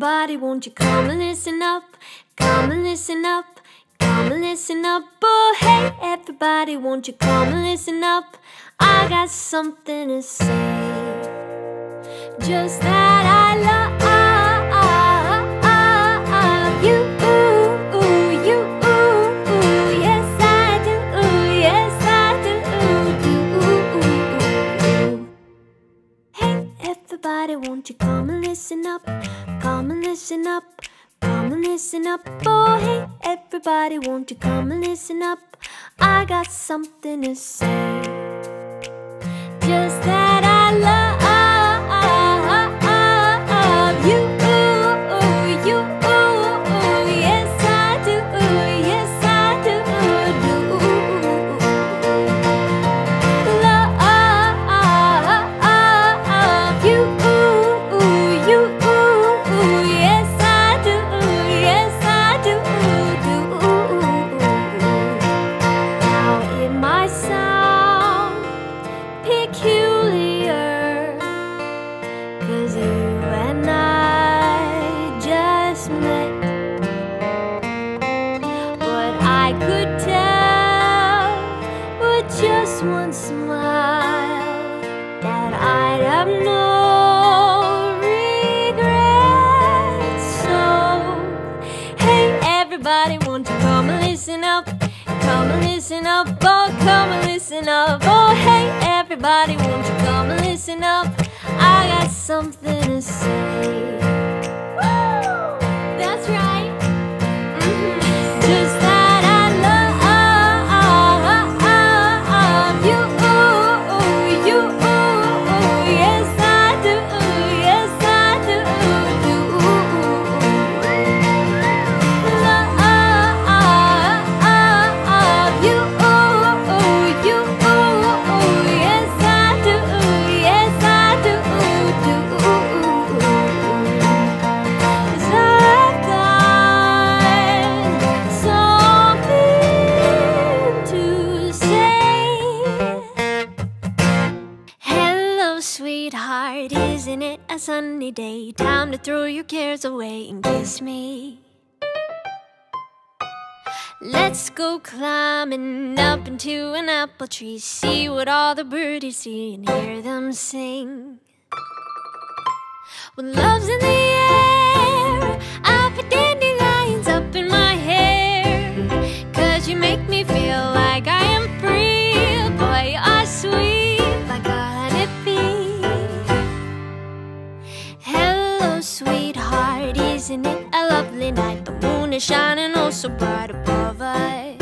everybody, won't you come and listen up? Come and listen up. Come and listen up. Oh, hey, everybody, won't you come and listen up? I got something to say. Just that I love you, you, yes I do, yes I do. Hey, everybody, won't you come and listen up? Come and listen up. Come and listen up. Oh, hey, everybody, won't you come and listen up? I got something to say. Just that I love you, you, yes I do, yes I do. Love you, you, yes I do, yes I do. Now it might sound peculiar, 'cause you and I just met, but I could tell with just one smile that I'd have no regrets. So, hey, everybody, won't you come and listen up? Come and listen up, oh, come and listen up. Oh, hey, everybody, won't you come and listen up? I got something to say. Woo! That's right. Just that I love you, you, yes I do, yes I do. Love you, you, yes I do, yes I do. 'Cause I've got something to say. Hello, sweetheart, isn't it a sunny day? Time to throw your cares away and kiss me. Let's go climbing up into an apple tree, see what all the birdies see and hear them sing. When love's in the air, I put dandelions up in my hair, 'cause you make me feel like I am free. Boy, you are sweet like a honeybee. Hello, sweetheart, isn't it a lovely night? The moon is shining oh so bright above us.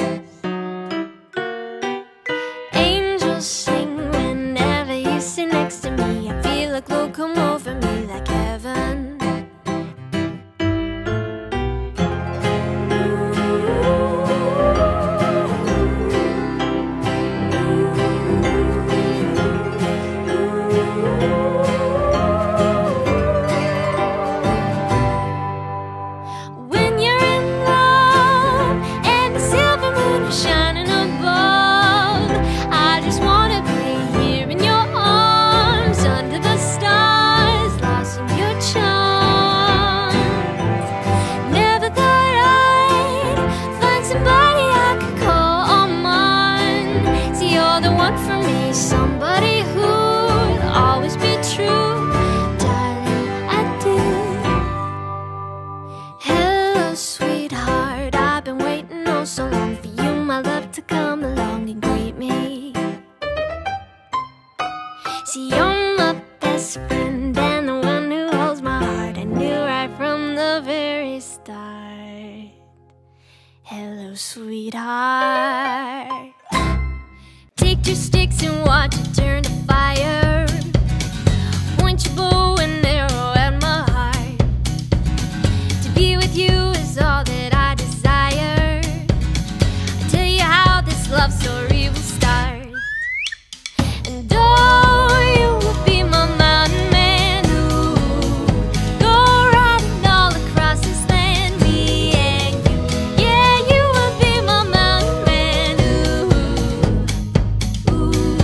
Angels sing whenever you sit next to me. I feel a glow come over me like heaven. When you're in love and the silver moon is shining above, I just wanna be here in your arms under the stars, lost in your charms. Never thought I'd find somebody I could call mine. See, you're the one for me, somebody who'd always be true. Darling, I do. Hello, sweetheart, I've been waiting oh so long for you, my love, to come along and greet me. See, you're my best friend and the one who holds my heart. I knew right from the very start. Hello, sweetheart. Take your sticks and watch it turn to fire. Point your bow and arrow at my heart. To be with you is all that I desire. I'll tell you how this love story will start. And oh, you will be my mountain man, ooh. Go riding all across this land, me and you. Yeah, you will be my mountain man, ooh. Ooh.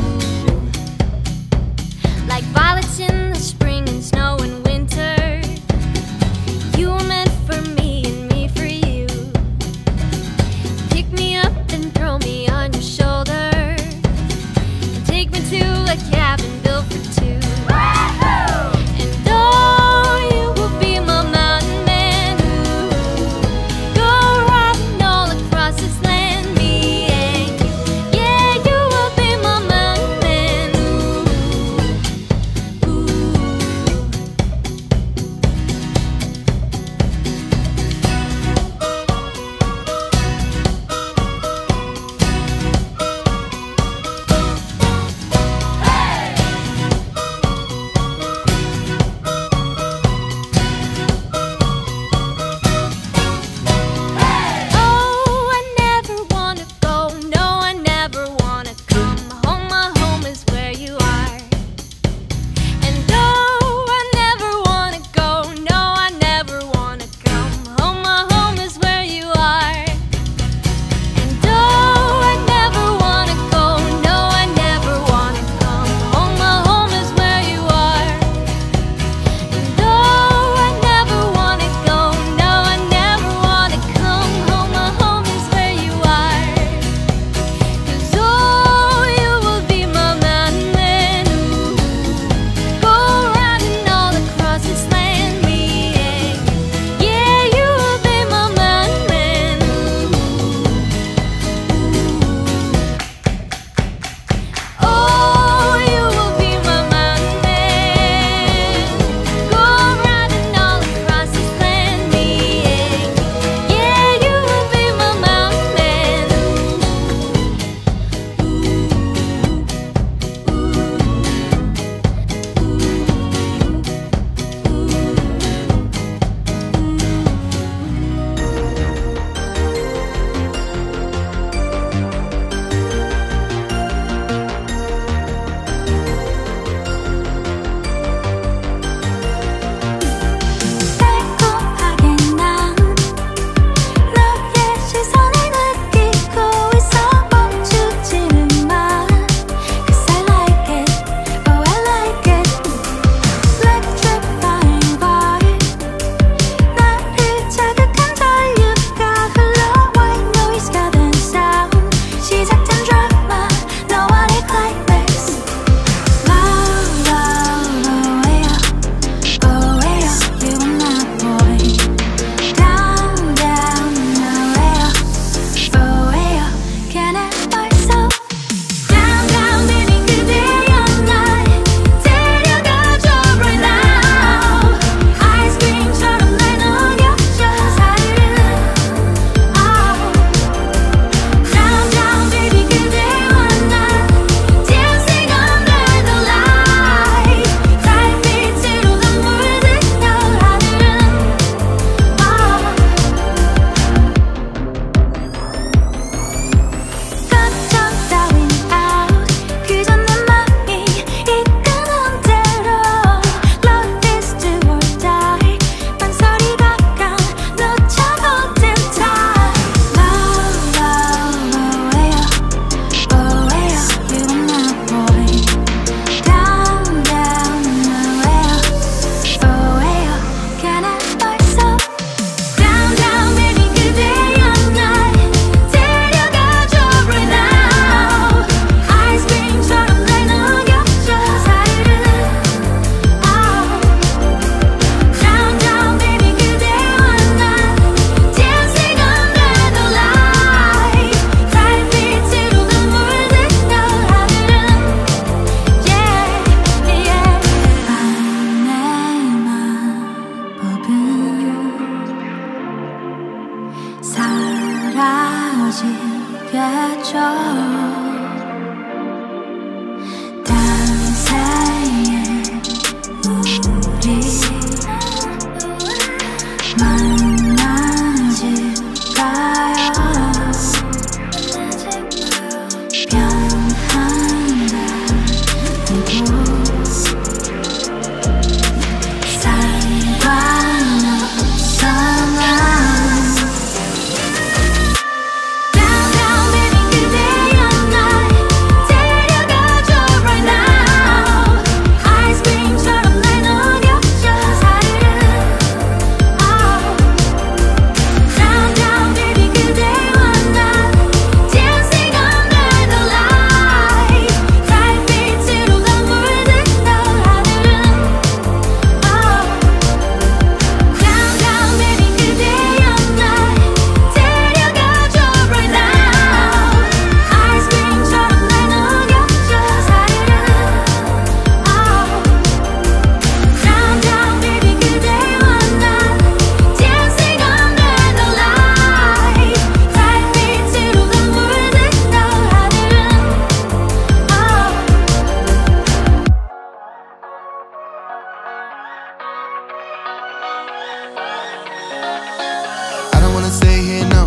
wanna stay here, no.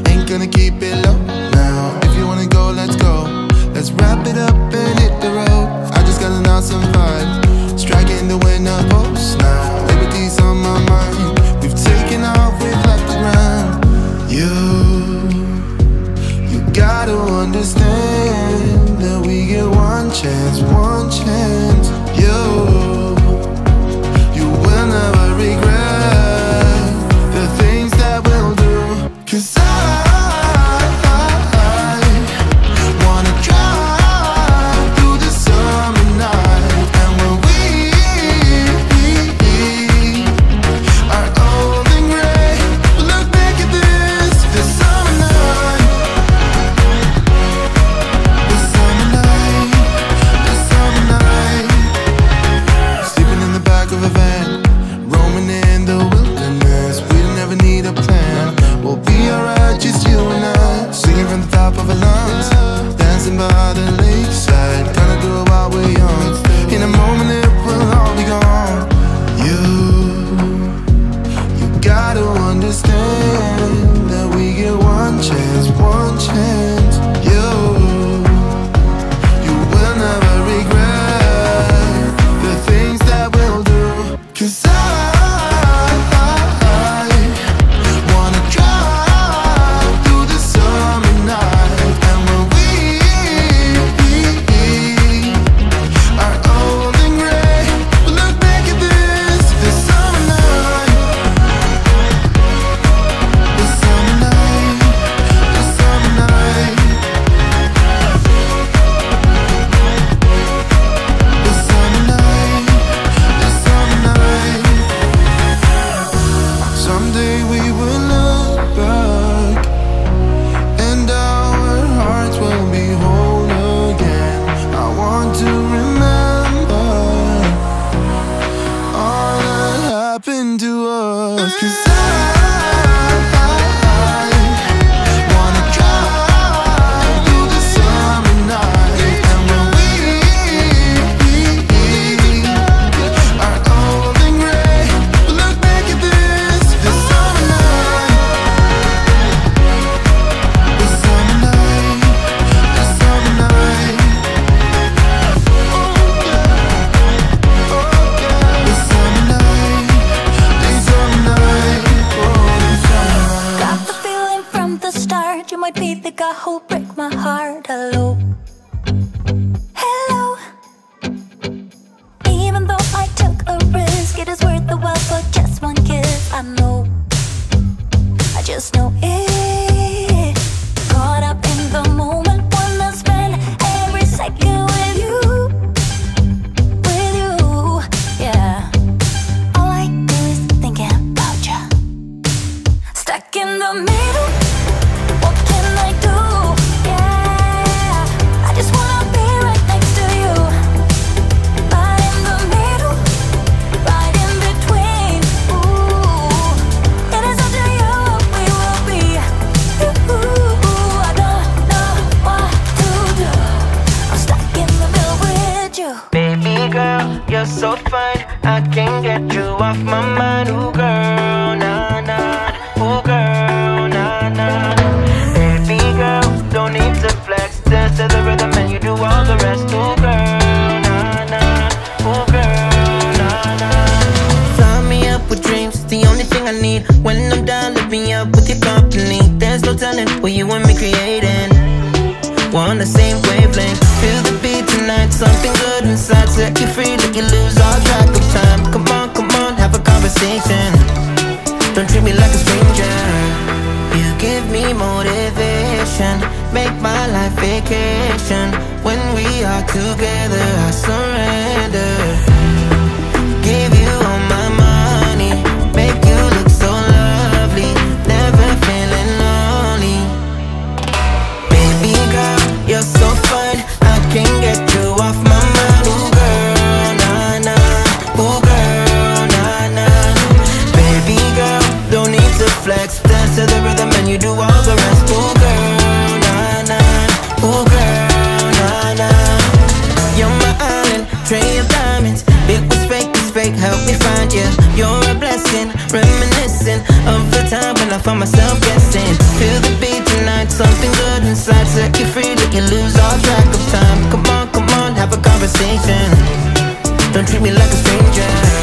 Ain't gonna keep it low now. If you wanna go, let's go. Let's wrap it up and hit the road. I just got an awesome vibe, striking the winner post now. Liberty's on my mind. We've taken off, we've left the ground. You gotta understand that we get one chance, one chance. You will never regret the things that we'll do. 'Cause I wanna drive through the summer night. And when we are old and gray, we'll look back at this summer night. This summer night, this summer night. Sleeping in the back of a van, roaming in the wilderness. We never need a plan, we'll be alright, just you and I. Singing from the top of our lungs, dancing by the lakeside. Gonna do it while we're young. In a moment it will all be gone. You gotta understand that we get one chance, one chance. You will never regret the things that we'll do. 'Cause I wanna drive through the summer night. And when we are old and gray, we'll look back at this summer night. This summer night, this summer night. This summer night, this summer night. Someday we will look back and our hearts will be whole again. I want to remember all that happened to us. 'Cause I wanna drive through the summer night. And when we are old and gray, we'll look back at this summer night. This summer night, this summer night. This summer night, this summer night. Got the feeling from the start, you might be the guy who'll break my heart. Hello, hello. Even though I took a risk, it is worth the while for just one kiss. I know, I just know it. Caught up in the moment, wanna spend every second with you, yeah. All I do is thinking about you. Stuck in the middle, what can I do? Yeah, I just wanna be right next to you. Right in the middle, right in between. Ooh, it is up to you, we will be. Ooh, I don't know what to do. I'm stuck in the middle with you. Baby girl, you're so fine, I can't get you off my mind. Ooh girl, nah nah. Ooh girl, nah nah. Baby girl, don't need to flex, dance to the rhythm and you do all the rest. Ooh girl, nah nah. Ooh girl, nah nah. Fly me up with dreams, the only thing I need. When I'm down, lift me up with your company. There's no telling what you and me creating. We're on the same wavelength. Feel the beat tonight, something good inside. Set you free, let you lose all track of time. Come on, have a conversation. Don't treat me like a stranger. You give me motivation, make my life vacation. When we are together, I surrender. Give you all my money, make you look so lovely. Never feeling lonely. Baby girl, you're so fine, I can't get you off my mind. Ooh girl, nah nah. Ooh girl, nah nah. Baby girl, don't need to flex, dance to the rhythm and you do all the rest. Ooh girl, nah nah. Ooh girl, nah nah. You're my island, train your find myself guessing. Feel the beat tonight, something good inside. Set you free, let you lose all track of time. Come on, have a conversation. Don't treat me like a stranger.